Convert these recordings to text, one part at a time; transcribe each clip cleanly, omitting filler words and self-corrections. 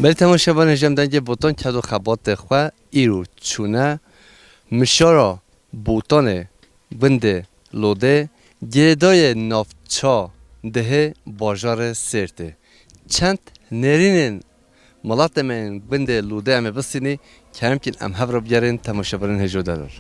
بله تماشاگران هجم دنگ بوتان کد و خبات خو ایرو چونه مشارا بوتان بند لوده گردای نافچا ده بازار سرته چند نرینن ملات من بند لوده ام بسینی که همکن ام هفر بیارین تماشاگران هجو دار.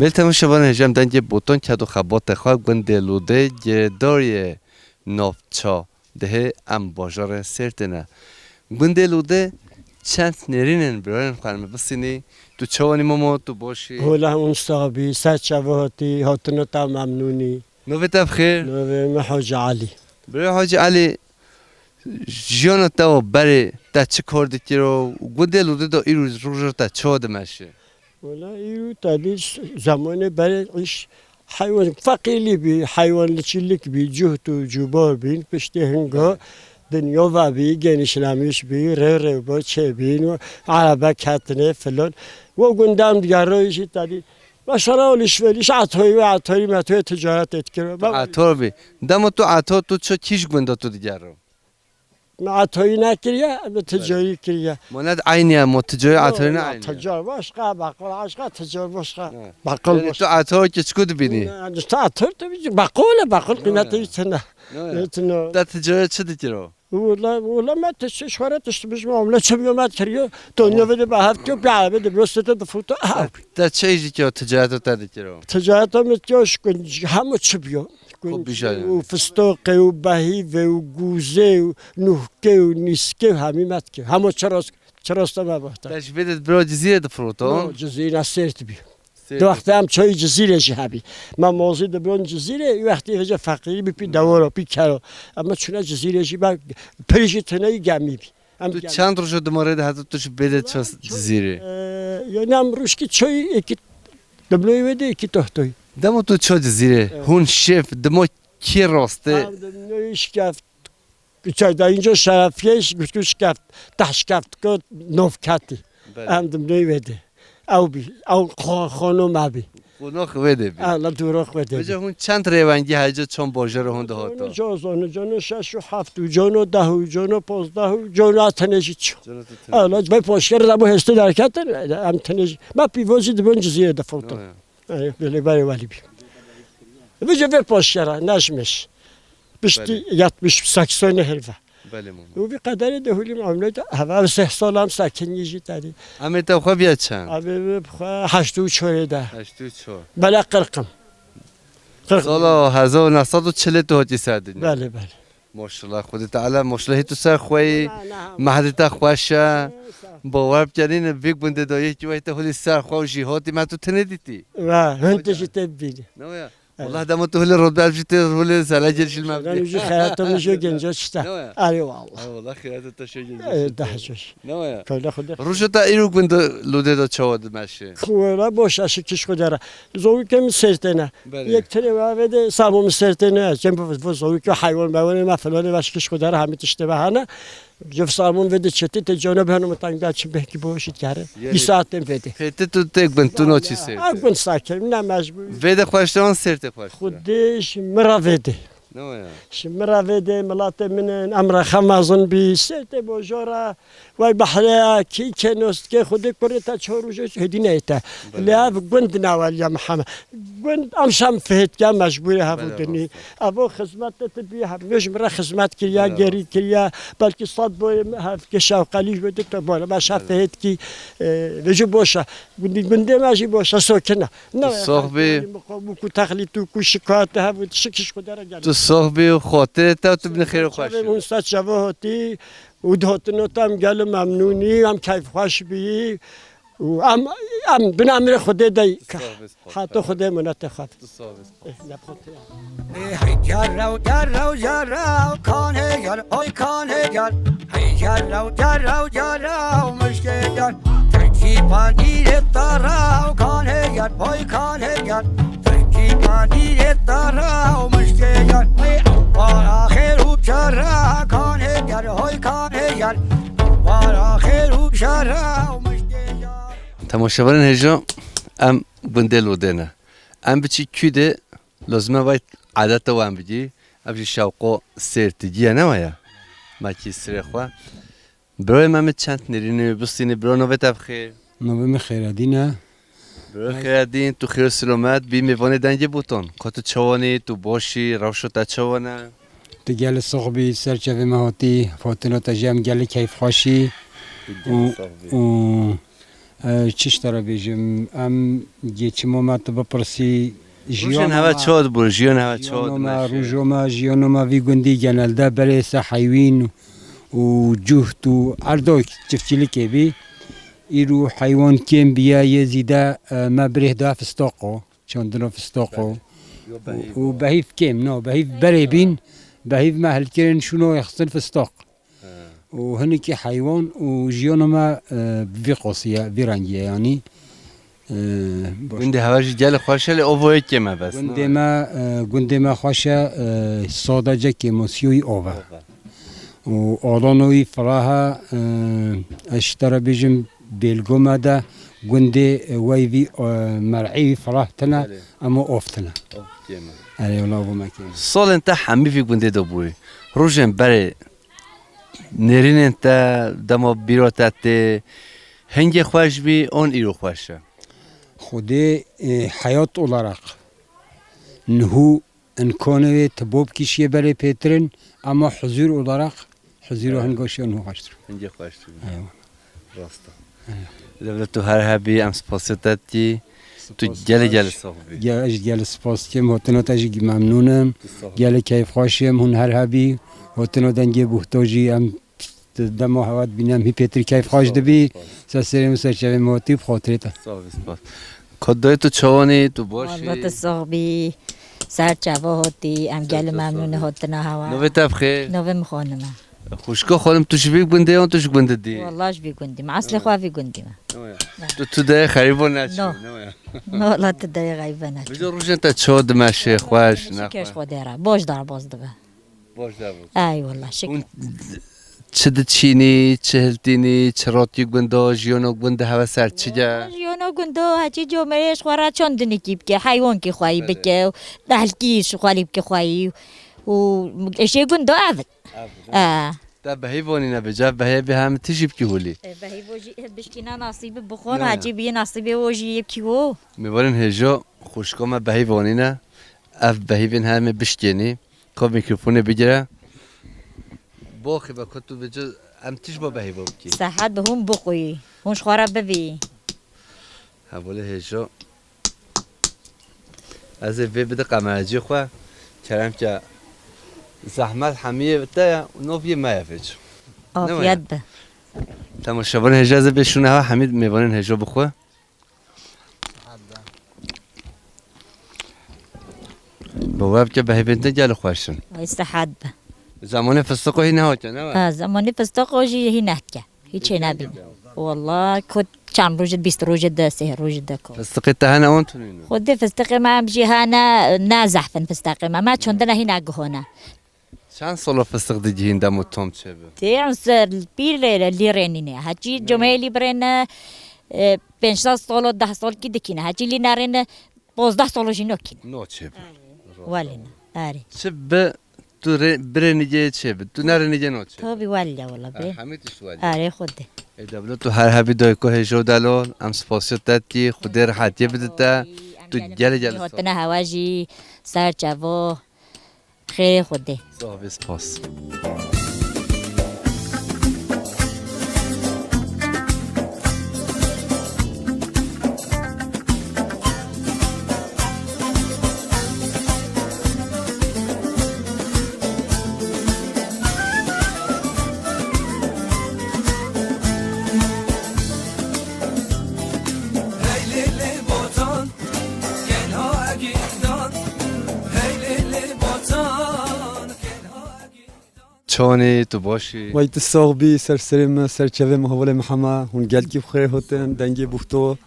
بله تماشاگران هجم دنگ بوتان کد و خبات خو بند لوده گردای نافچا ده ام بازار سرتنه بند لوده چند نرینن برایان خانم بسینی تو چوانی ماما تو باشی هلا همون صابي سات شبهاتي هاتنا تام ممنوني نوبت بخیر نوبة محوج علي برای حاج علی جیان تو بره تا چه کار دیگه رو بند لوده دا ایروز روز تا چه دمشه ولا ايو تاديش زمان بريش حيوان فقيلي بي حيوان لشلك بي جهتو جبار بين بشتي هنگا دنيا و بي گنش نمیش بي ره با چه بين عربه کتنه فلان و گندم دیگرایشی تادی مثلا ولش عطایی و عطایی متوی تجارت اتکره عطار بی دم تو عطار تو چه کیش گنده تو دیگر رو عطایی نکریه به تجاری کریه ماند عینیه ما تجاری عطاری نه عینیه تجار باشقه بقال عشقه تجار باشقه یعنی بقال تو عطار که چکود بینی نه عطار تو بیچ بقال قیمتی چنه نه در تجارت چه دیگه رو ولا ما تشوارت تشتبش معامله چه بیامد کریه دنیا بده به هفت و بیای بده برسته دفوت در چه ایجی که تجارت رو دیگه رو تجارت هم متیاش کن همه چه بیا خوب بیشتر و فستق و بهیو و گوزه و نوکه و نیسکه و همین مت که همه چراست ما بحث داش بدت برای جزیره دفروتون جزیره سرت بیا دو وقتی هم چای جزیره شهبی من موضوع دبرون جزیره وقتی هجا فقیری بی دوارا بی کرا اما چونه جزیره شی با پریشی تنهایی گمی بی تو چند روز دماره ده حتی توش بدت چه جزیره یعنی هم روش که چای یکی دبلوی بده یکی تحتوی دمو تو چه جزیره هون شف دمو کی راسته دمویش کفت چای دا اینجا شرفیش گوش کفت تاش کفت که نوف کتی هم دموی بده او خانم ابی خوناخ بده بی الله دوراخ بده بجا هون چند روانگی هجا چون باجر هون دهاتا جان 6 و 7 و جان 10 و جان 15 و جان اتنجی چ الله به پاشکر دمو هست درکت هم تنج ما پیوزی دبن جزیره دفوت بله بله ولی بی بجا به پاشکر نشمش بشتی 80 حلفه بله ماما و بی قدر دهولی معامله هوا 3 سال هم سکنیجی تری اما تو خواه بیاد چند؟ ابی بخواه 84 ده 84 بله قرقم سال 1942 هاتی سردین بله بله ماشاءالله خودت تعالی ماشاءالله تو سر خوی مهدت خوشه باور بکنین بیگ بنده دایی که وقتی هولی سر خو جهاتی ما تو تندیتی و هنتش تبینی نه والله دام تو هولی رود بلجیت هولی سلاجرش المبدأ نمیشه خیرات میشه گنجا چتا آره والله خیرات تشو گنجا دهشش نه کلا خود روشو تا ایرو بنده لوده دا چواد مشه خوبه باشه اشکش خود داره زوی که مسرتنه یک تری بده سامو مسرتنه چون زوی که حیوان بوونه ما فلان واشکش خود داره همه تشتبهانه جف سامون وده چتی تجانب هنوز تانگ داشت بهکی باشید کرده 20 ساعت بده خیلی تو تک بند تو نوچی سر اگون ساکر نه مجبور وده خوشتران سرت خوش خودش مرا وده نه مرا وده ملات من امر خمازن بی سرت بوجارا وای بحریا کی کنوست که خود کره تا چهاروش هدی نیته لعب گند نوال یا محمد گند امشام فهد که مجبوری هفودنی ابو خدمت تبی همش مرا خدمت کیا گری کیا بلکه صد بو هف که شوقلی بده تا بالا باش فهد کی وجه باشه گنده ماجی باشه ساکنه نه صاحبی کو تخلیط کو شکایت هفود شکش خود را تو صاحبی خاطر تا تو بین خیر خوش اون سات شباهتی و دهاتنو تام گل ممنونی هم کیف خوش بی ام بنامر خود دی حتی خود منتخب جرو جرو جرو کانه گر های کانه گر جرو جرو جرو مشکل گر ترکی پانیر تارو کانه گر های کانه گر ترکی پانیر تارو مشکل گر بار آخر و چرا کانه گر های کانه گر بار آخر و چرا مشکل گر تماشاوران هجا ام بنده لودنه ام بچی کیده لازمه باید عادت وام بگی ابجی شوقو سرتیجیه نمایا ما کی سر خوا برای من چند نرینه بستینه برای نوبت بخیر نوبه خیردینه برای خیردین تو خیر و سلامت بی میوانه دنگه بوتون کاتو چوانی تو باشی روشو تا چوانه تو گل صغبی سرچوه مهاتی فاتنو تا جمع گل کیف خوشی و چیش ترا بیجم ام گیچمو ما تو بپرسی روشن هوا چاد برو جیان هوا چاد روزوما جیانوما وی گندی جنال ده برای حیوین و جهت و اردو چفتیلی که بی ایرو حیوان کم بیا یه زیده ما بره دا فستاقو چندنا فستاقو و بهیف کم نه بهیف برای بین بهیف ما هل کرن شنو يخصن فستاق و هنيك حيوان و جيانوما في قوسية في رنجية يعني گنده هواش جل خوشه لی اووه کمه بس گندما خوشه سادجه که موسیوی اوه و آلانوی فراها اشترا بیجم بیلگومه ده گنده ویوی مرعی فراه تنه اما اوفتنه اره اونا اوه مکیم سال انت همی فی گنده دو بوی روشن بره نرین انت دما بیراتت هنگ خوش بی اون ایرو خوشه خود حیات olarak نهو انکانه تبوب کشیه برای پیترن اما حضور olarak حضور هنگاشی انهو خوشتر هنگ خوش راستا لبلا تو هر هبی ام سپاسیتتی تو جل صحبی گل سپاس کم هاتنا تجی ممنونم گل کیف خوشیم هن هر هبی هاتنا دنگی بوحتاجی ام دما هوات بینم هی پیتر کیف خوش دبی سریم سرچوه موتی بخاطره تا سپاس کدای تو چوانی تو باشی والله تصاحبي سر جواهاتي ام گل ممنون هاتنا هوا نوبه تبخیر نوبه مخانمه خوشکا خانم تو شبیک بنده یا تو شبیک بنده دی والله شبي گندی ما اصل خواه گندی تو ده خریبو نچی ما لا تدري غيبه نت بجا روشن تا چود مشه خوش نه كيش خوديرا باش دار باز دبه باش دبو اي والله شكرا چه چینی چه هلتینی چه راتیک بنده جیانوک بنده هوا سر چیجا يونو گندو هچی جمعش خورا چندنی کی بکه حیوان کی خواهی بکه دهلکیش خواهی بکه خواهی و اشی گندو عبد تا بهی وانی نبجا بهی به هم تجیب کی هولی بهی وجی بشکینا نصیب بخور هچی بی نصیب وجی کی هو میبارن هجا خوشکا ما بهی وانی نه اف بهی بین همه بشکنی که میکروفون بگیره باخی با کتو بجا ام تیش با بهی بکی صحت به هم بخوی هونش خورا ببی حواله هجا از وی بده قمرجی خواه کرم که زحمت همیه بده نوفیه مایفج عافیت به تماشاوان هجا از بشونه ها حمید میوانن هجا بخواه بواب که بهی بنده جل خوشن استحاد به زمان فستقو هی نهاته نه زمانی فستق وجی هی نهکه هیچ نبین والله کد چند روز 20 روز ده 3 روز ده کو فستقی تهانه اون تونینو خود فستق ما بجی هانا نازحفن فستق ما چندنا هی نگهونه چند سال فستق دیگه این دمو تام چه به تیرن سر پیر لیرنینه هچی جمعی برن 5 سال و 10 سال کی دکینه هچی لی نرن 15 سال جی نکینه نو چه به ولین آره چه به تو برنیجه چه به تو نرنیجه نو چه تو بی ولی والله به حمیدش تو ولی آره خوده دبلو تو هر هبی دای که هجو دلال ام سپاسیت دادی خود راحتی بدتا تو جل هاتنا هواجی سر جوا خیر خوده صاحب سپاس چانی تو باشی وای تصاحبی سرسرم سرچوه محول محمد هون گل کی بخیر هاتن دنگی بوفتو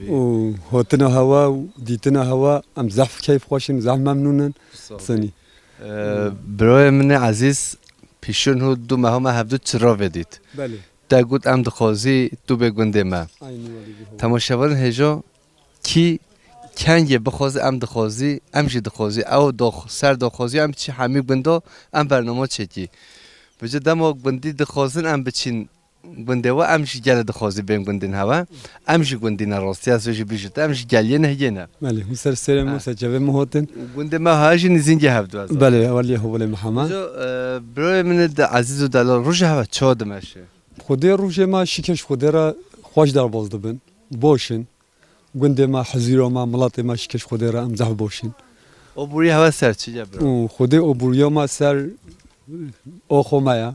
و هاتنا هوا و دیتنا هوا ام زحف کیف خوشن زحف ممنونن سنی برای من عزیز پیشون هود دو ماه ما هفته چرا ودید بله تا گفت ام دخوازی تو بگونده ما aynı vali تماشاوان هجا کی کنگه بخوازی ام دخوازی ام جی دخوازی او سر دخوازی ام چی همی بندا ام برنامه چکی بجا دما بندی دخوازن ام بچین بنده و ام جی گل دخوازی بین بندین هوا ام جی بندین راستی از وجه بیشت ام جی گلیه نه نه بله هون سرسرم سرچوه مهاتن بنده ما هاجی نزینگی هفته از بله اولی حول محمد بجا برای من عزیز و دلال روش هوا چاد مشه خودی روشه ما شکش خودی را خوش در باز دبن باشن گنده ما حزیرا ما ملات ما شکش خودی را ام زحف باشن او بوری هوا سر چی جبرا و خودی اوبوریا ما سر آخو مایا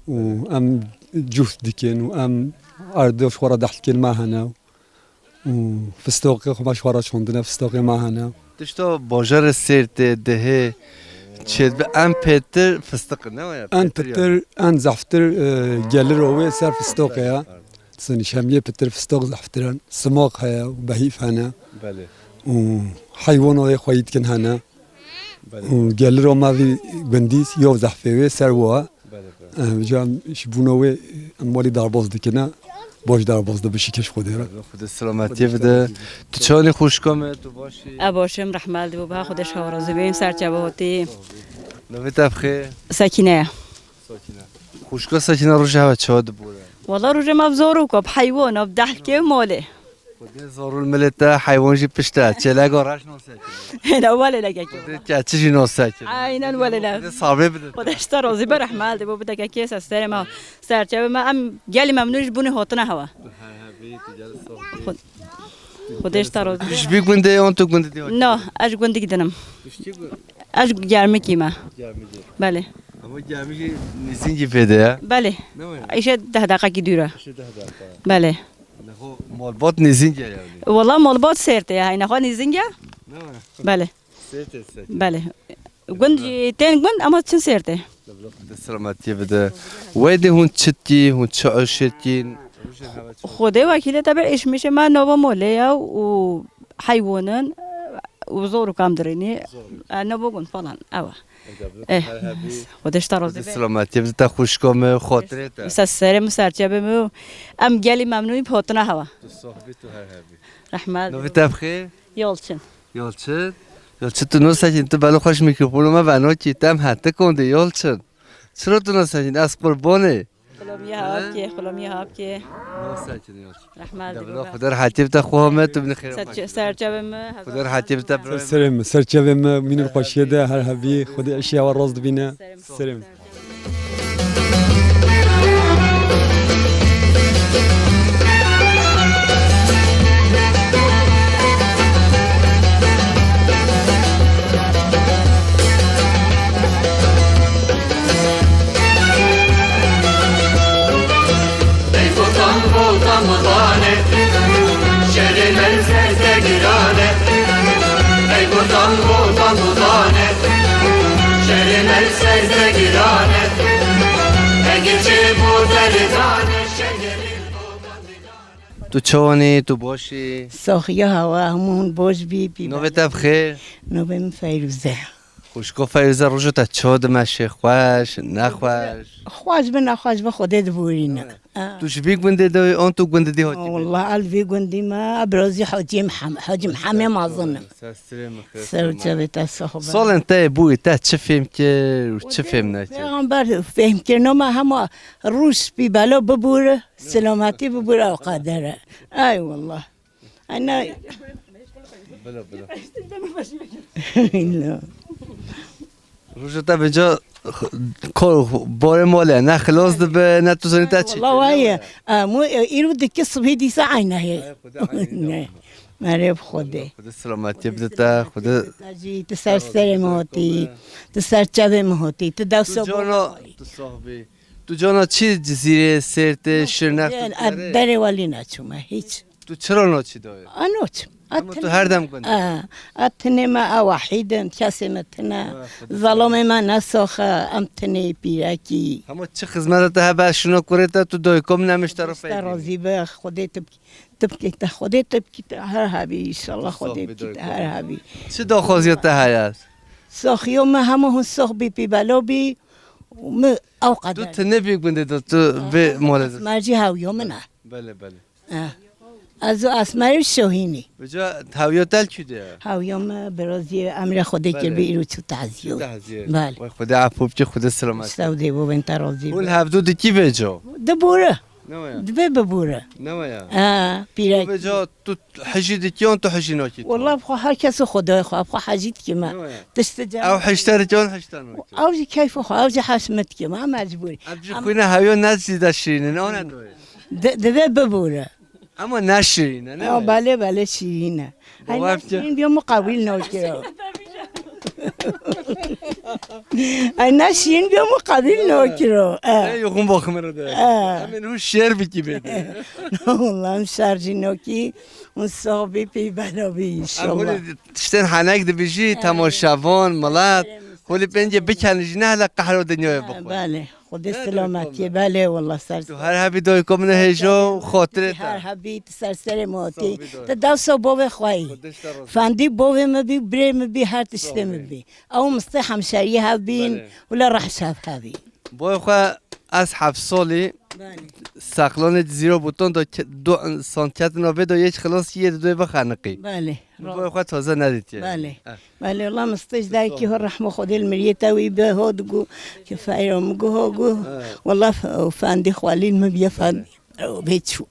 و ام جفت دیکن و ام اردوش خورا دحت کن ما هنا و فستاقی خو مشورا شوندنه فستاقی ما هنا تشتو باجار سرت دهه چید به ام پتر فستق نه ان پتر ان زفتر گلر اوی سر فستاقی سنی شمیه پتر فستاق زفترن سماق هیا و بهیف هنا بله و حیوان های خواهید کن هنا بله و گلر ما وی گندیس یا زحفه سر وا بله جام شبونوی اموالی درباز دیکنه باش درباز ده بشی کش خودی را خود سلامتی بده تو چانی خوشکامه تو باشی اباشم رحمت دو با خودش هاورازی بیم سرچباتی نوی تبخیر سکینه ساکنه خوشکا ساکنه روش هوا چاد بوده والله روز مبزارو کب حیوان اب دحکه ماله خودی زارول ملتا حیوان جی پشته چله گاراش نوساکنه هنا ولا لقى خودی کچه جی نوساکنه عینا ولا لا خودی صابه بده خودش ترازی بر رحمت دو بده که کیس استر ما سرچبه ما ام گلی ممنوعش بونه هاتنه هوا خودش ترازی پیش بی گونده اون تو گونده دیوان نه اج گنده گیدنم پشتی گونده اج گرمه کیما بله اما گرمی نیزینگی پیده بله ایشه 10 دقیقه کی دوره بله مالبات نیزینگی یعنی والله مالبات سرته یا اینا خو نیزینگه بله بله گوند تن گوند اما چن سرته سلامتی بده ویدی هون چتی هون چاشتین خوده وکیل تبر ايش میشه من نوا مولیا و حیوانن و زورو کم درینی انا بگون فلان اوا خودش ترازی سلامتی بده تا خوشکامه خاطره تا سر مسرچبه مو ام گلی ممنوعی پاتنه هوا صاحبی تو هر هبی رحمت نوی تبخیر یالچن یالچن یالچن تو نوساکین تو بلا خوش میکروفون ما بنا کیتم حتی کنده یالچن چرا تو نوساکین از قربانه خلامی هاب که خلامی هاب که نوساکین یالچن رحمت دبلا خدا رحمتی بده خوامه تو بنی خیر سرچبه مو خدا رحمتی بده برای سرسرم سرچوه ما من الخوشیه ده هر هبی خودی اشیا و راز دبینه سرم تو چوانی تو باشی ساخیا هوا همون باز بی نوی تبخیر نوبم فیروزه خوشکا فیروزه روشو تا چاد مشه خوش نخوش خواز به نخواز به خودت بورینه تو شبیک بنده دوی آن تو گنده دی هاتی والله الفي قندي ما ابرزي حاجي محمي ما اظن سرجة الصحبه سال انت بوی تا چه فهم که و چه فهم نکرد پیغمبر فهم کنه ما هم روس بی بلا ببوره سلامتی ببوره و قدره ای والله انا بلا روشو تا بجا کار بار ماله نه خلاص ده به نه تو زنی تا چی والله وای مو ایرو دکی صبح دی ساعه هي مريب خودي خدا سلامتی بده تا خدا تجي تسر سرموتي تسر چبموتي تدوسو تو صاحبی تو جانا چی جزیره سرت شرنخت بره ولی نچومه هیچ تو چرا ناچی داره؟ اما تو هر دم گنده اتنه ما وحیدن کسی متنه ظلم ما نساخه ام تنه پیرکی اما چه خدمت ته به شنو کرده تو دویکم نمیشته رو فیدی راضی به خودت تبکی تا خودت تبکی تا هر هبی انشالله خودت تبکی تا هر هبی چه داخوازی ته هست ساخیو ما همه هون ساخ بی پی بلا بی او دو قدر تنه بی گنده تو به مولد مرجی هاویو منه بله بله از اسمر شوهینی بجا هاویو تل چیده هاویو ما برازی امر خودت که بیرو تو تعزیو بله وای خدا عفو بچه خدا سلامت سعودی بو بنت راضی اون هفدو دی بجا دبوره نمایا دبه ببوره نمایا پیرک بجا تو حجی دیکیون تو حجی ناکی والله بخو هر کس خدای خو بخو حجیت که ما تستجاب او حجتر جان حجتر ناکی اوجي كيف خو اوجي حشمت که ما مجبوری ابجی خوینه هاویو نزدیده شیرینه نه نه دوی دبه ببوره اما نشیرینه نه بله بله شیرینه بابا شیرین بیا مقابل نوکه اینا شیرین بیا مقابل نوکه یخون با خمره ده همین اون شعر بکی بده والله شرجی نوکی اون صحبی پی بنابی انشالله تشتن حنک ده بیجی تماشاوان ملت خولی پنجه بکنیجی نه هلا قهر دنیا بخور بله خود سلامتی بله والله سر تو هر هبی دوی کم نه هجو خاطره هر هبی سر موتی تا دو سو بوه خواهی فاندی بوه مبی بری مبی هر تشته مبی او مستی همشری هبین ولا راح شاف هبی بای خواه از 7 سالی ساقلان زیرو بوتون دو سانتیت نوه دو یک خلاص یه دوی بخنقی بله بای خواه تازه ندیدی بله بله والله مستش دای که هر رحمه خود المریتا وی به هودگو که فایرم گو والله فاندی خوالین مبی فاندی بیت شو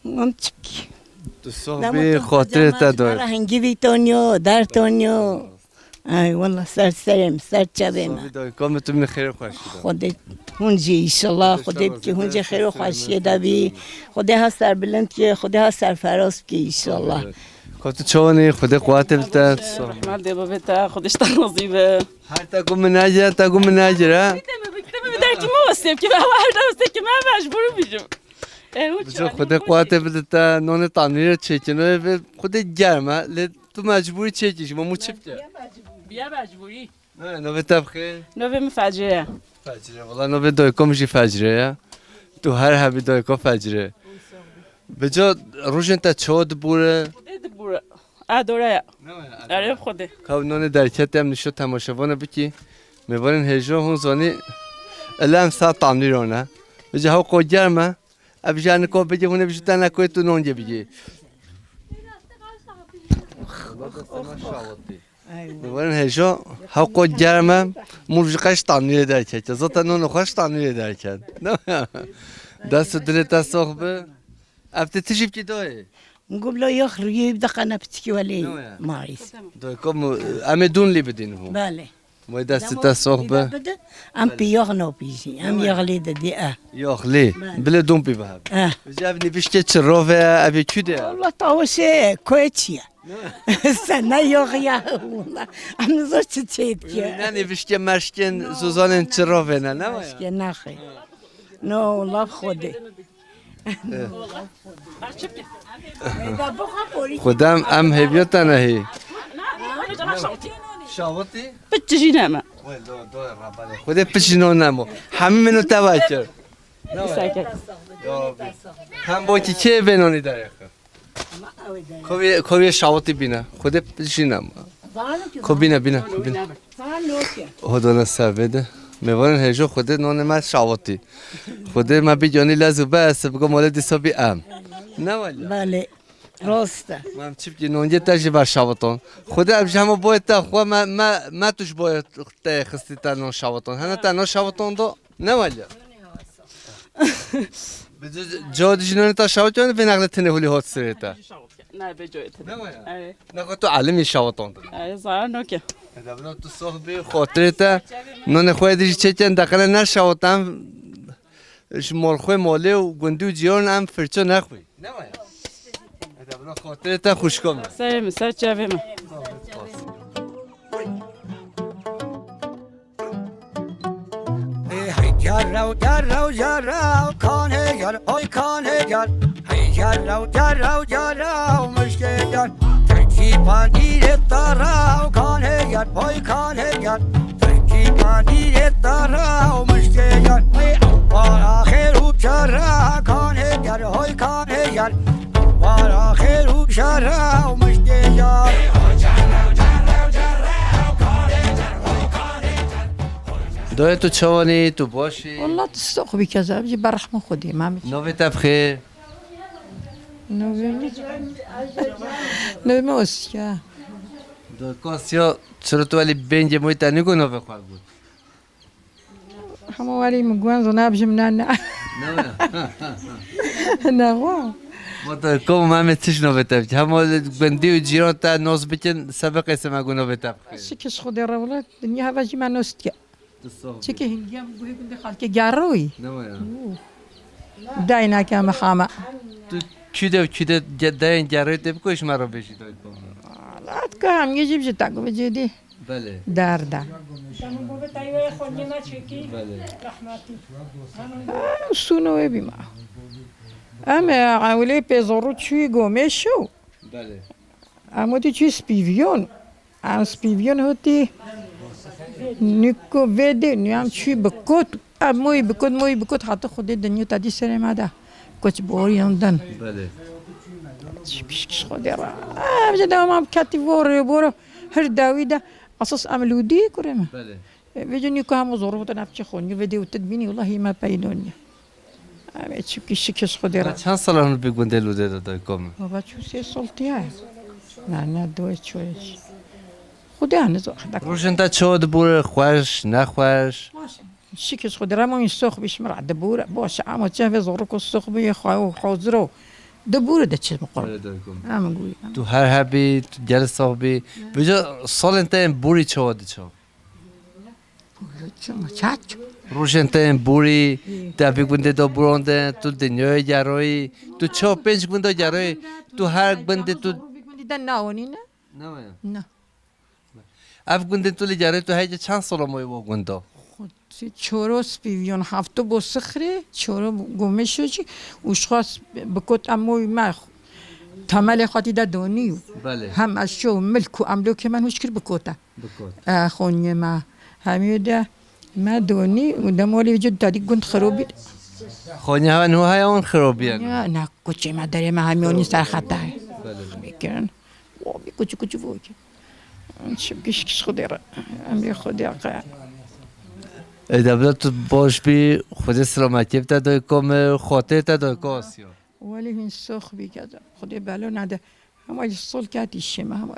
ممتکی تو صحبی خاطره تا دار هنگی بی تونیو در تونیو ای والله سر چبه ما صحبی کام تو من خیر خوش شد خودت هونجی انشالله خودت که هونجی خیر و خوشی دبی خدا ها سر بلند که خدا ها سر فراز که انشالله کاتو چونی خدا قوت بده رحمت دی بابتا خودش تنظیم به هر تا گم ناجر تا گم ناجر در کی موسیم که به هر دوسته که من مجبور میشم بجا خدا قوت بده تا نون تامیر چکنه و خدا گرمه ل تو مجبوری چکیش ما چه بیا مجبوری نه نو بخیر نوه مفجره فجره والله نو دوی کمشی فجره تو هر هبی دوی کا فجره بجا روشن تا چود بوره بوره ادوره آره خوده کانون درکت هم نشد تماشاوانه بکی میبارن هجا هون زانی الان ساعت تعمیرونه بجا ها کو گرمه ابجان کو بجی هونه بجو تنها کوی تو نونجه بجی میبارن هجا ها کو گرمه مرجقش تعمیر درکت زات نون خوش تعمیر درکت دست دلت صحبه افت تجيب كي دوي نقول له يخرج يبدا قنا بتكي ولي ماريس دوي كم امدون اللي بدينهم بالي ما دست تا صحبه ام بيغنو بيجي ام يغلي ددي يخلي بلا دون بي بهاب جابني بيشتي تشروفه ابي كده والله طاوشه كويتشيا سنه يغيا والله ام زوجتي تشيت يعني بيشتي مارشكن سوزان تشروفه نه ماشي ناخي نو والله بخودي خدام ام هبيوتا نهي شاوتي بتجي نعمة خدي بتشينو نامو همه منو تواجر هم بوكي كي بينوني داريخ خوي شاوتي بينا خدي بتشينام خوبينا بينا هدونا سابده میوارن هجو خود نون ما شاوتی خود ما بیجانی لازم بس بگم ولدی صبی ام نه ولی بله راسته من چیپ کی نونجه تاجی بر شاوتون خود ابش هم باید تا خو ما توش باید تا خستی تا نون شاوتون هنه تا نون شاوتون دو نه ولی جاد جنون تا شاوتون به نقل تنه هولی هات سرتا نه به جایت نه تو عالمی شاوتون زار نوکه دبنا تو صحبی خاطرتا نون خودی چچن داخل نشاوتم مال خوی ماله و گندو جیان هم فرچه نخوی نه دبنا خاطرتا خوشکام سر جوه من جرو جرو جرو کانه گر آی کانه گر جرو جرو جرا و مشکل ترکی پنیر تارا و کان هیگر های کان هیگر ترکی پنیر تارا و مشکل بار آخر و چرا کان هیگر های کان هیگر بار آخر و چرا و مشکل دای تو چوانی تو باشی والله تستوقبي كذا بجي برحمة خدي ما مش نوی تبخیر نو ما وسيا دای کاسیا چرا تو ولی بینج موی تنیگو نوی خواه بود حما والي مقوان زناب جمنا نوی نغوا ما دای کم همه تش نوی تبخیر همه بندی و جیران تا نوز بکن سبق اسم اگو نوی تبخیر شكش خدي رولات دنيا هذا جي ما نوستيا شكي هنجام بوي كنت خالك جاروي نوی داينا كام خامة تو کیده داین جرای تب کوش مرا بشی دای کم لا تكام يجيب جتاكو بجدي بله دار دا بله سونو بما اما عاولي بيزورو تشوي قوميشو بله اما دي تشوي سبيفيون ام سبيفيون هوتي نيكو فيدي نيام تشوي بكوت موي بكوت حتى خدي الدنيا تادي سينما دا كوتش بوري يندن بله شكش خدي را بجدا ما كاتي بورو هر داويدا قصص املودي كريمه بله فيجوني كام زورو تنافشي خوني فيديو تدبيني والله ما باينوني اما شكش خدي را چند سال هنو بگونده لوده دای کم بابا شو سي صلتي نه دوی چویش خدا هنوز وقت روشن تا چود بور خوش نخوش شكش خدي را ما يسوق بيش مرع دبورة باش عم تشافي زورك السوق بيه خاو حاضرو دبورة ده چه مقابل دای کم أنا أقول تو هر هبی تو جل صاحبی بجا سال انت بوری چود چو شو چاتشو روشن تا بوری تا بگونده دا برانده تو دنیای جرایی تو چو پنج گونده جرایی تو هر بنده تو ده ناوني نه نه اف گونده تو جرایی تو هیچ چند سال مای با گونده چورو سپیویون هفتو بسخره چورو گمه شوچی وشخاص بكوت اموي ما تمالي خاطي دا دونيو بله هم اشو ملكو املو كمان وشكر بكوتا بکن خوني ما هميو دا ما دوني ودا مولي وجود تادي كنت خروبي خونی هوا نو های اون خرابی يا نا كوتشي ما داري ما هميوني سر خطا بله بيكن وابي كوتشي فوكي شبكش خديرة امري خديرة دبلا تو باش بی خود سلامتی بتا دای کم خاطر تا دای کاسیا ولی هن سخ بی کذا خدي بالو نده هم الصول كاتي الشمع هم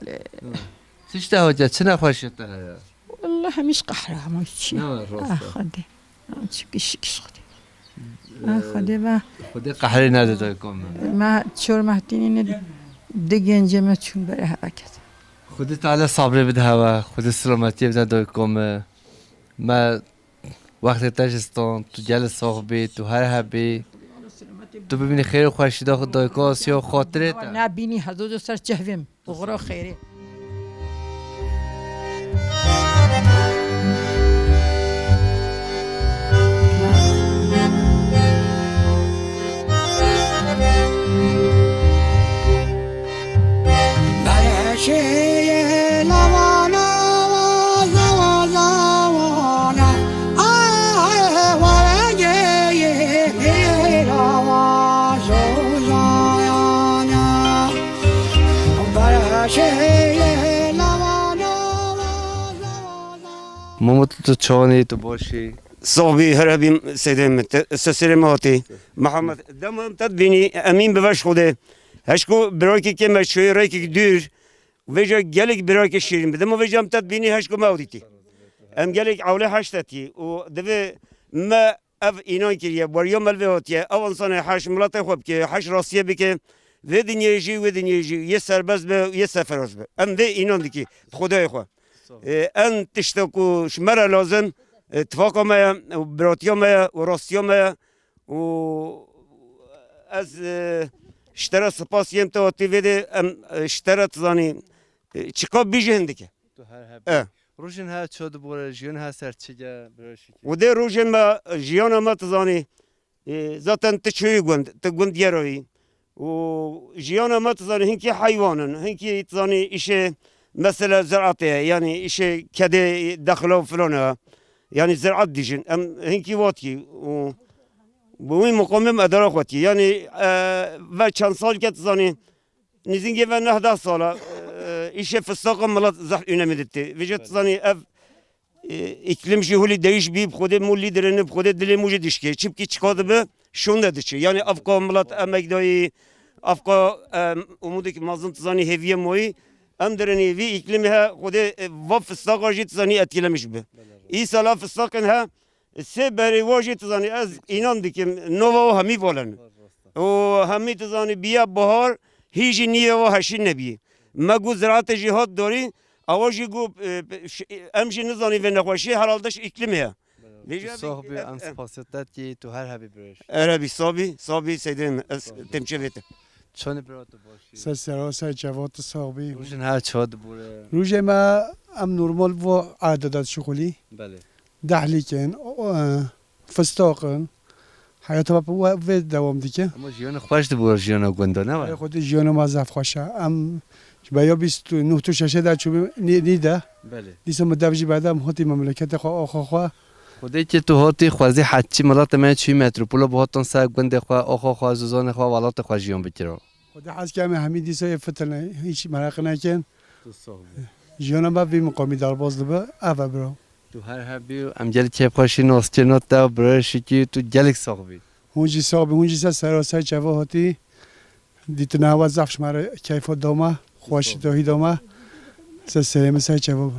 چیش تا حاجت چه نخواشت تا هیا والله مش قحرة هم شيء نه راسته خدي شبكش خدي خدي ما خود قهری نده دای کم ما شور مهتينين دقين جمع شون بريها كذا خود تعالی صبر بده هوا خود سلامتی بتا دای کم ما وقت تاجستان تو جل صاحبی تو هر هبی تو ببینی خیر خوشی دا خود دای کاسیا خاطره تا نبيني هذول سر جهوم وغرا خيري برشی لوانا زوانا آه ورگی لوا زوزانا برشی لوانا مامت تو چانی تو باشی صاحبي هربي سيدم سسرماتي محمد دم تدبيني امين بباش خوده هشكو براكي كما شوي راكي دير ويجا جالك براكي شيرين بدم ويجا تدبيني هشكو ماوديتي ام جالك عولي حشتتي ودبي ما اف اينان كريا وريوم الفيوتيا او انسان حاش ملاطي خوب كي حاش راسيه بك في دنيا يجي ودنيا يجي يسر بس يسر بس ام في اينان ديكي خداي خو ان تشتكو شمره لازم اتفاقا ما وبراتيا ما وراستيا ما و از اشترى سپاس يم تو تيفيدي ام اشترى تزاني چيقا بيجي هندك تو هر هبی روشن ها چود بور جیون ها سر چجا براشی وده روجن ما جيانا ما تزاني ذاتن تشوي گوند تگوند يروي وجيانا ما تزاني هنكي حيوانا هنكي تزاني إشي مثلا زراعتها يعني إشي كده دخلوا فلانها يعني زراعة ديجن أم هنكي واتي وين مقامم أدرا خواتي يعني و چند سال که تزاني نزینگی و 19 ساله ایشه فستاق ملت زح ünemiditti. Vijat zani ev iklim jihuli değiş bir khode mu liderini khode dile muje dişke çipki çıkadı be şunda dişi. Yani afka millet emekdayı afka umudu ki mazlum zani heviye moyi em dereni vi iklimi ha khode va fıstaqa jit zani etkilemiş be. İyi sala fıstaqın ha se beri vajit zani az inan dikim nova hami volan. O hami zani biya bahar hiç niye o haşin nebi. مگو زراعت جهاد داری آوازی گو امشی نزانی و نخوشی هر حالش اقلیمیه. صاحبی ام سپاسیت کی تو هر هبی برش. عربی صابی سیدم تمچویته. چون برات باشی. سر جواد صاحبی. روزن هر چاد بوره. روز ما ام نرمال و عادات شغلی. بله. دهلیکن فستاقن. حیات ما و دوام دیگه. اما جیان خوش دبور جیان گنده نه. خود جیان ما زف خوشه. ام باید 29 تا 6 در چوب نیده. بله. دیسم مدرج بعدم هاتی مملکت خو خودی که تو هاتی خوازی حچی ملت من چی متروپولا با هاتون سر گنده خو آخا خوازوزان خو ولات خوازیان بکیرو. خود حس که همین دیسای فتنه هیچ مرق نکن. جیان ما بی مقامی در باز دبه آوا برو. تو هر هبی ام جل چه خوشی ناستینات تا برشی کی تو جلک صاحبی. هونجی صاحب هونجی سراسر جواب هاتی دیت نهوا زفش مره کیف دامه خوش داهی دامه سلام سر جواب.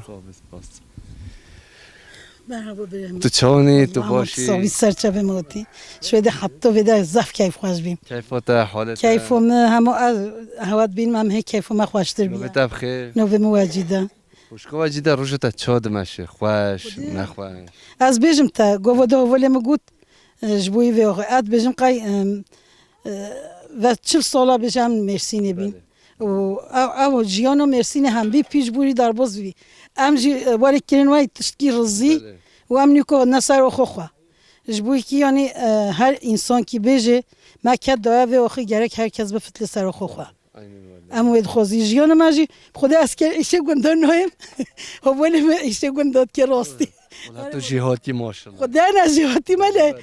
مرحبا بریم. تو چونی تو باشی. صاحبی سرچه موتی. شاید حتی وده زف کیف خوش بیم. کیفات حالت. کیفم همه هوات بین هم هی کیفم خوشتر بیم. نوبت بخیر. نوبت مواجده. خوشگاه واجده روزت چاد مشه خوش نخواه. از بیشم تا گوده ولی مگود جبوی و آخه بیشم قای و 40 ساله بیشم مرسینه بین. و جیانو مرسینه هم بی پیش بوری در باز بی. امجی ولی کلنوای تشکی رزی و امنیکو نصر و خوخوا. جبوی کی یعنی هر انسان کی بیجه مکد داره و آخه گرک هر کس به فتل سر و خوخوا. اموید خوزی جیانو ماجی خدا اسکر ایشه گندان نایم. و ولی من ایشه گنداد که راستی. تو جهاتی ماشالله. خدا نه جهاتی ماله.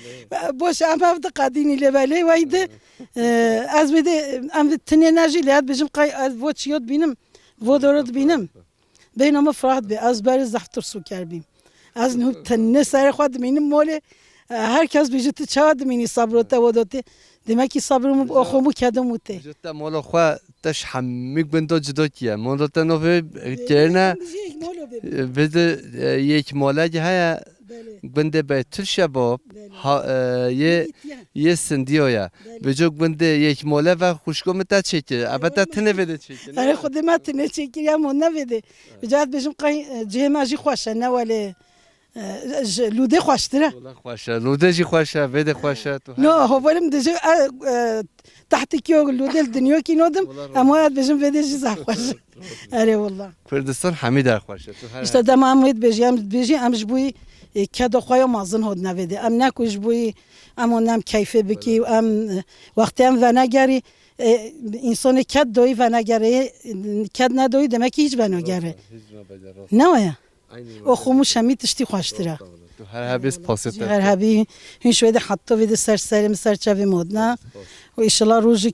باش ام هفت قدینی لبله وایده. از بده ام تنی نجی لیاد بجم قای از وچیات بینم. ودارد بینم. بینام فراد به از بر زفتر سو کردیم. از نه تنه سر خود مینم ماله هر کس بیجت چاد مینی صبرت و داته دمکی صبرمو آخومو کدوم اوته. جت مالا خوا تش همیگ بند جدا کیه. مالا تنوفه کرنا بده یک ماله که هیا بنده به تل شباب یه سندیایا بجوک بنده یک ماله و خوشگاه مت چکه. البته تنه بده چکه. آره خود ما تنه چکی یا من نبده. بجات بجم قای جه ماجی خوشه نه ولی لوده خوشتره. خوشه لوده جی خوشه بده خوشه. نه هو ولیم دجا تحت کیو لوده دنیا کی نودم اما بجم بده جی زخ خوشه. آره والله. کردستان همه در خوشه. işte dama amid beji am jbuy kado khoya mazın hod navede am nakuj buy am onam keyfe biki am vaqti am vanagari insan kad doy vanagari kad nadoy demek ki hiç vanagari ne ya o khomuş hami tişti خوشتره تو هر هبی سپاسیت هر هبی این شویده حتی وید سرسرم سرچوی مدنا و ایشالله روزی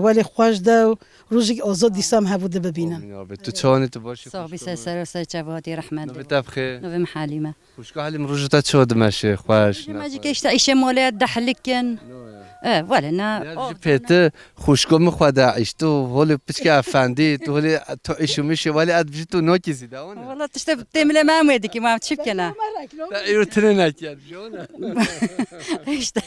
ولی خوش ده روزی آزاد دیسم هبوده ببینم تو چانی تو باشی صاحبی سر سرچوادی رحمت نوبت بخیر نوبت حلیمه خوشگاه حالیم روزت چاد مشه خوش ماجی کشت ایش ماله دحلکن ولی نه پیته خوشگاه مخواده ایش تو ولی پچک افندی تو ولی تو ایشو میشه ولی اد بجی تو نوکیزی داونه والله تشت تمله ما میدی که ما چیپ کنه ایرو تنه نکرد جونه işte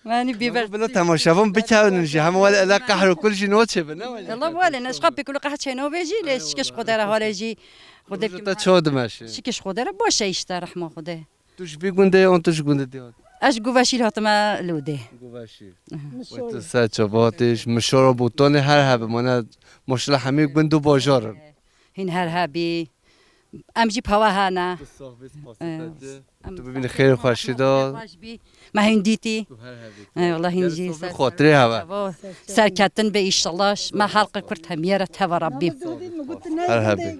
mani biber بلا تماشاوم بکنن جه همه ولی علاقه قهر و کلش نوچه بنه والله ولی نشقب بكل قحط شنو بيجي ليش كش قدره هالجي خودت چاد مشه شكش قدره باشه اشته رحمه خدا توش بیگونده اون توش گونده دیاد اش گوشی هاتما لوده گوشی و تو سچواتش مشورا بوتان هر هبه مانه ماشاءالله همه بندو باجار هین هر هبی امجی پوا هانا تو ببین خیر خوشی داد ما هندیتی والله هنجي خاطره هوا سركتن بإيش ما حلقة كرت هميرة توا ربي مرحبا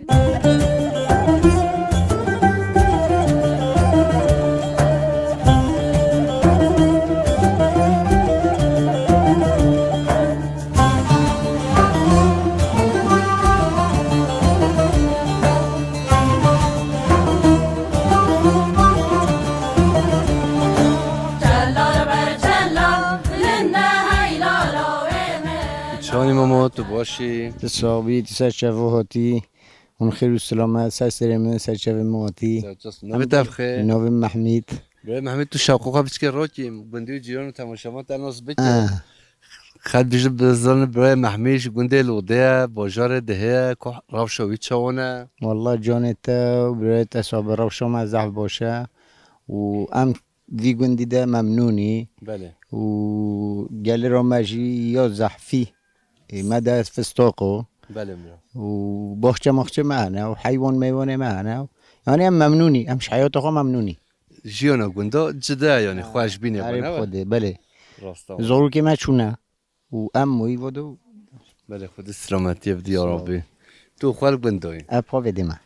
شانی ماما تو باشی تصابی سر شفاهاتی اون خیر و سلامت سر سرمه سر شف مواتی نوی تفخه نوی محمید برای محمید تو شاقوقا بچکه راکیم گندی و جیران و تماشامات تناس بچه خد بیشه بزن برای محمیش گنده لوده باجار دهه که روش شوید چونه والله جانت و برای تصاب روشا ما زحف باشه و ام وی گندی ده ممنونی بله و گل را مجی یا زحفی مدى فستاقو بله مرا و باخچه مخچه معنا و حیوان میوانه معنا یعنی هم ممنونی همش حیات خو ممنونی جیانا گنده جدا یعنی خوش بینه عارف خوده بله راستا زورو که ما چونه و ام موی ودو بله خود سلامتی بدی یا ربی تو خال گندهی اپا بدیم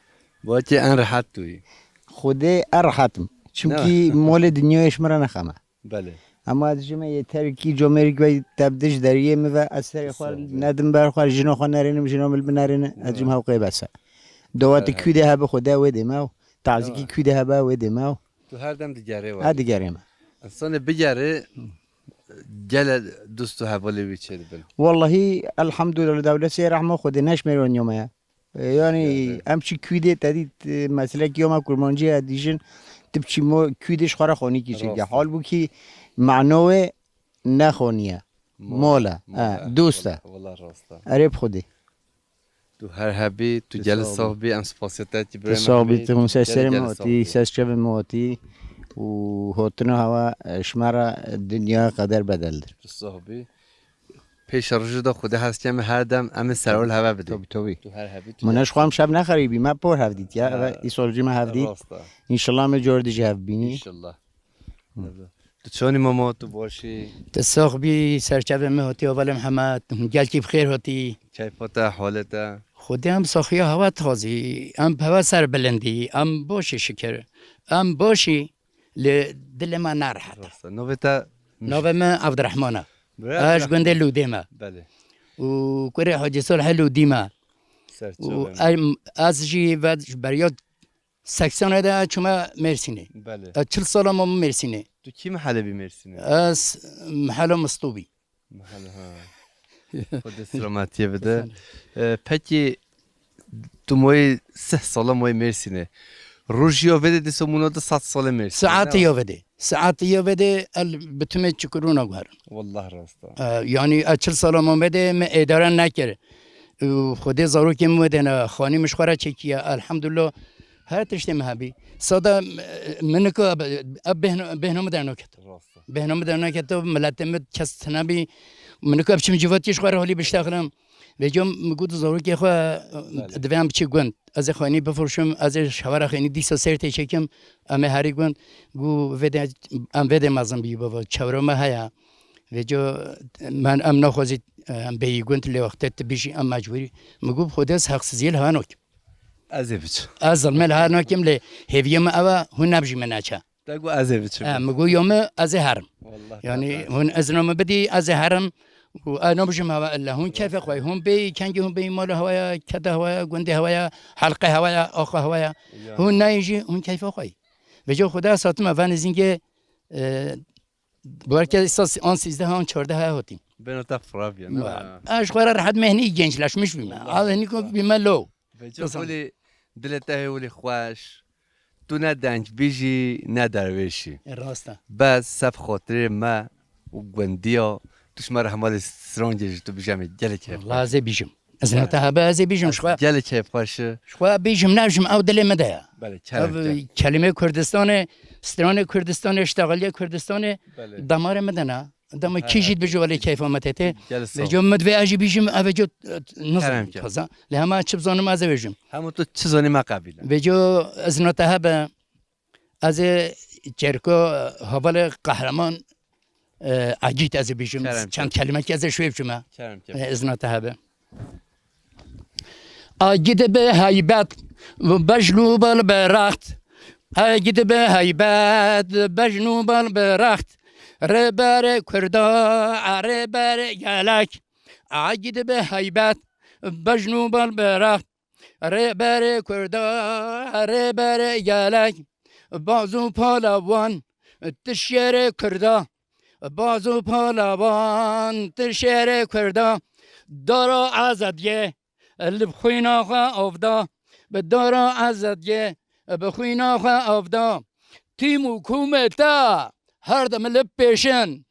باید که ان راحت توی خوده ارحتم چونکی مال دنیایش مرا نخمه بله اما از جمعه یه ترکی جمعه که تبدیش دریه می و اثر خوال ندم بر خوال جنو خوال نرینم جنو مل بنرینه از جمعه حقیقی بسه دوات کیده هب خدا و دماو تعزیکی کیده هب و دماو تو هر دم دیگره و دیگره ما انسان بجاره جل دوستو حوالی بیچه بل والله الحمد لله دولت سی رحمه خود نش میرون یومه یعنی امچی کیده تدید مثلا که یوم کرمانجی دیجن تبچی مو کیدش خورا خونی کیشه حال بو کی معنوه نخونیه مولا دوسته والله راستا عرب خودی تو هر حبی تو جل صاحبی ام سپاسیتی برای صاحبی تو مسافر موتی سرچه موتی و هاتنو هوا شمارا دنیا قدر بدل در صاحبی پیش روز دا خود هست که هر دم ام سرول هوا بده توبی تو هر حبی منش خواهم شب نخریبی ما پر هفدید یا این سال جمع هفدید انشالله می جور دیجه هف بینی انشالله تو چونی ماما تو باشی تصاحبی سرچه موتی اول محمد گل کی بخیر هاتی چای پاتا حالتا خودی هم ساخیه هوا تازی ام هوا سر بلندی ام باشی شکر ام باشی لدل ما نرحت نوبتا نوبه ما عبدالرحمنه اش گنده لودیما بله و کره حاجی صالح لودیما و از جی و بریاد سکسانه ده چما مرسینه بله 40 سال ما مرسینه تو کی محله بی مرسینه از محل مستوبی محل ها خود سلامتی بده پکی تو موی 3 سال موی مرسینه روزیو بده دست مونو ده 100 سال مرسینه ساعت یاوده بتومه چکرونا گوهر والله راستا یعنی 40 سال ما بده ما اداره نکرد خود زارو که مودن خانی مشخوره چکیه الحمدلله هر تشتی مهبی صدا منکو بهنام درنو کت بهنام درنو کت ملتمت کس نبی منکو ابچم جواتیش خواره حالی بشتغلم و جام مگود زارو که خو دوام بچی گوند از خانی بفروشم از شوار خانی دیسا سرت چکم ام هری گوند گو وده ام وده مازم بی بابا چورما هيا و جو من ام نخوزید ام بی گوند لی وقت تبیشی ام مجبوری مگو خودش حق سزیل هانوک ازیبچ از المال هانوکم لی هیویم اوا هون نبجی مناچه تقول ازیبچ مگو یوم از هرم یعنی هون از نام بدی از هرم و أنا بجمع إلا هون كيف قوي هون بي كان جي هون بي مال هوايا كذا هوايا جندي هوايا حلقة هوايا أخ هوايا هون نايجي هون كيف قوي بجو خدا ساتم أفان زينجي بوركة إستاس آن 13 هون 14 هاتين بينو تفرابيا أش خير راح مهني جنش لاش مش بما هذا هنيكو بما لو بجو ولي دلته ولي خواش تو ندانج بيجي ندرويشي راستا بس سب خاطر ما وجنديا توش مرة حمال سرونجي تو بيجامي جلك هيف والله زي بيجم أزنا تهبا زي بيجم شخوا جلك هيف خاش شخوا بيجم نجم أو دل مدايا بله كلمة كردستان استران كردستان اشتغالية كردستان دمار مدنا دم کیشید بجو ولی کیف آمده جلسه بجو مدوی آجی بیشم اوجو نظام کرم. خزا لهما چه بزنم از بیشم همون تو چه زنی ما قبیله بجو از نتها به از چرکو حوال قهرمان عجیت از بیشم کرم. چند کلمه که از شویب شما کرم از نتها به آگید به هیبت و بجلو بال برخت آگید به هیبت بجنو بال برخت ربر کردا ربر یلک آگید به هیبت بجنو بال برخت ربر کردا ربر یلک بازو پالوان تشیر کردا بازو پالوان تشیر کردا دارا آزادیه لبخوینا خوا افدا به دارا آزادیه بخوینا خوا افدا تیم حکومتا هر دم لب پیشن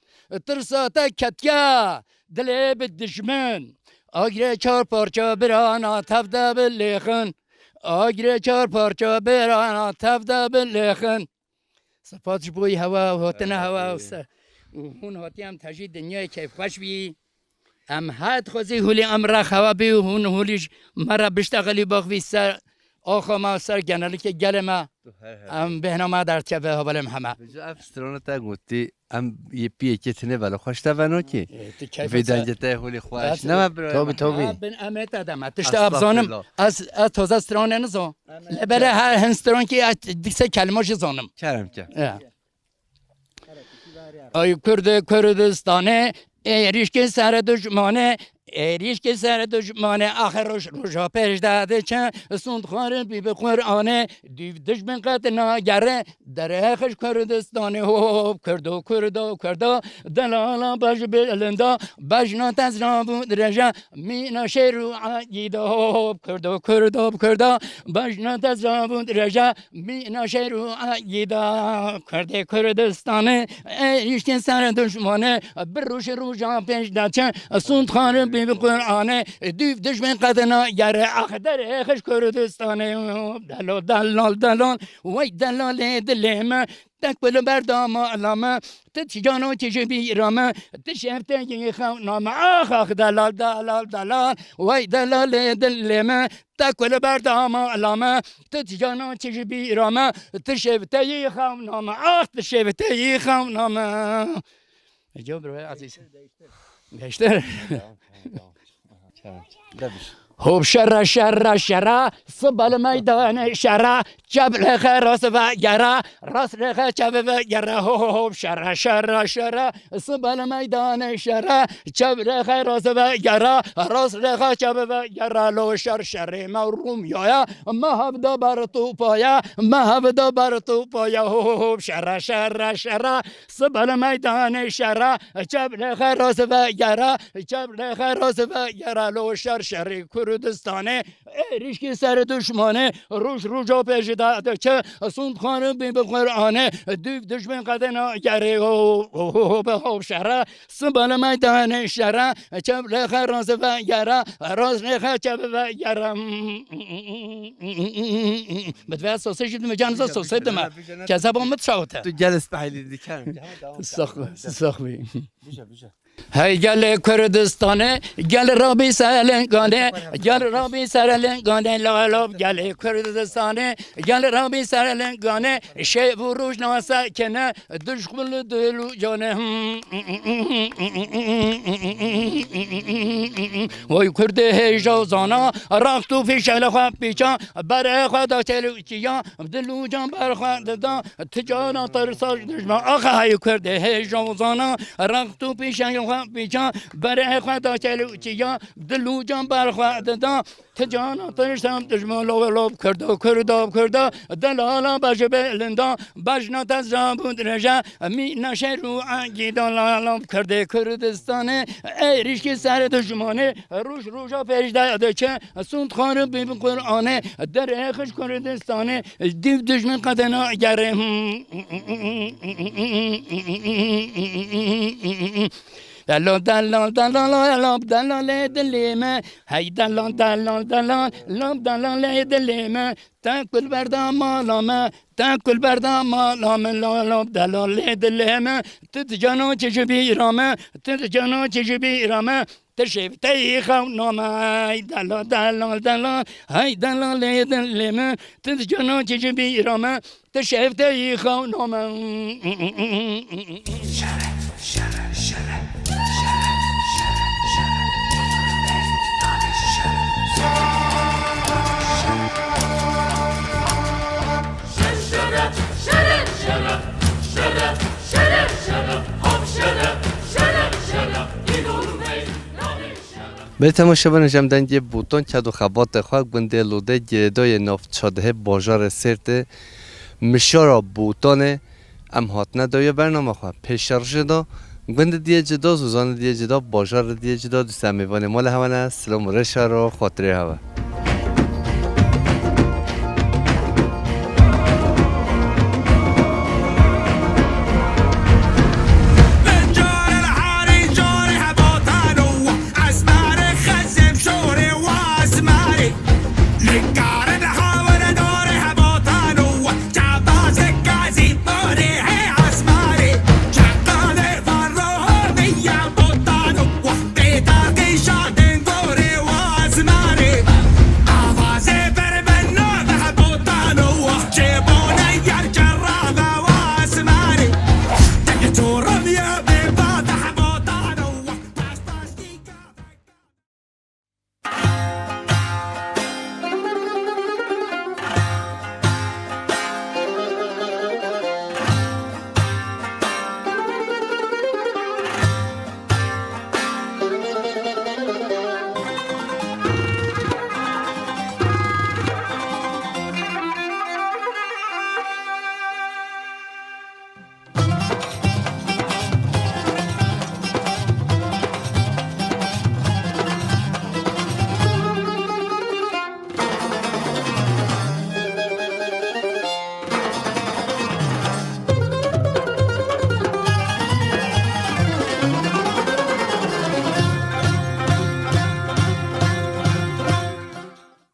ترساتا کتیا دل به دشمن آگره چار پارچا برانا تفدا بلیخن آگره چار پارچا برانا تفدا بلیخن صفاتش بوی هوا و هاتن هوا و هون هاتی هم تجید دنیای کیف خوش بی ام هات خوزی هولی امرا خوا بی هون هولیش مرا بشتغلی باقوی سر آخا ما سر گنالی که گل ما ام بهنا ما در تیابه هولم همه بجو افسترانه تا گوتی ام یه پیه که تنه ولی خوش تونو کی ویدانجه تا هولی خوش نما برای توبی بن امت آدم تشتا ابزانم از تازه استرانه نزو لبله هر هنستران که دیسه کلماش زانم کرم ای کردستانه ایریش که سر دشمانه ایریش که سر دشمانه آخر روشا پیش داده چه سوند خواره بی به قرآنه دیو دشمن قد ناگره در خش کردستانه هوب کردو دلالا باش بلندا بجنا تزرا بود رجا مینا شیرو عیدا هوب کردو بجنا تزرا بود رجا مینا شیرو عیدا کردستانه ایریش که سر دشمانه بروش روشا پیش داده چه سوند خواره بی به قرآنه دیو دشمن قدنا گره اخدر خش کردستانه دلال وای دلال دلم تکبل بردام علامه تجانو تجبی رامه تشفته یخو نام آخ دلال وای دلال دلم تکبل بردام علامه تجانو تجبی رامه تشفته یخو نام آخ تشفته یخو نام جواب روی عزیز بیشتر هوب شر صبل میدان شر جب لخ راس و گرا راس لخ جب و گرا هوب شر صبل میدان شر جب لخ راس و گرا راس لخ جب و گرا لو شر مروم یا ما هبدا بر تو پایا هوب شر صبل میدان شر جب لخ راس و گرا جب لخ راس و گرا لو شر کردستانه ایریش که سر دشمانه روشا پیش داده چه سوند خانه بی به قرآنه دیو دشمن قدنا گره به خوب شره سبال میدان شره چب لخ راز و گره راز لخ چب و گره بدوی سوسه شد مجانزا سوسه دمه که زبان متشاوته تو جلس بحیلی دیکرم سخبی هی گل کردستانه گل رابی سرلنگانه لالاب گل کردستانه گل رابی سرلنگانه شیب و روش ناسا کنه دشخل دلو جانه وای کرده هیجا زانا رختو فی شل خواب پیچا بره خدا چلو چیا دلو جان بر خود دا تجانا ترساش دشمن آخه هی کرده هیجا زانا رختو فی شل بیچا بره خدا چلو چیا دلو جان بر خود دا تجانا ترسم دشمن لوب کردا دلالا باش بلندا بجنا تزرا بود رجا می نشرو عقیدا لالا کرده کردستانه ایریش که سر دشمانه روشا پیش داده چه سوند خانه بی قرآنه در خش کردستانه دیو دشمن قدنا گره دلال دلال دلال لاب دلال دلیم هی دلال دلال دلال لاب دلال دلیم تاكل بردا مالامه تاكل بردا مالامه لاب دلال دلیم تتجانو چجبی رامه تتجانو چجبی رامه تشفتي خونما هاي دلال دلال دلال هاي دلال دلم تتجنو تجبي رما تشفتي خونما به تماشاگران جمدنگی بوتون کدو خبات خواه گنده لوده گردای نافچاده بازار سرت مشارا بوتانه ام هات ندایه برنامه خواه پیشرش دا گنده دیه جدا زوزان دیه جدا بازار دیه جدا دوست امیوان مال همانه سلام رشا رو خاطره هوا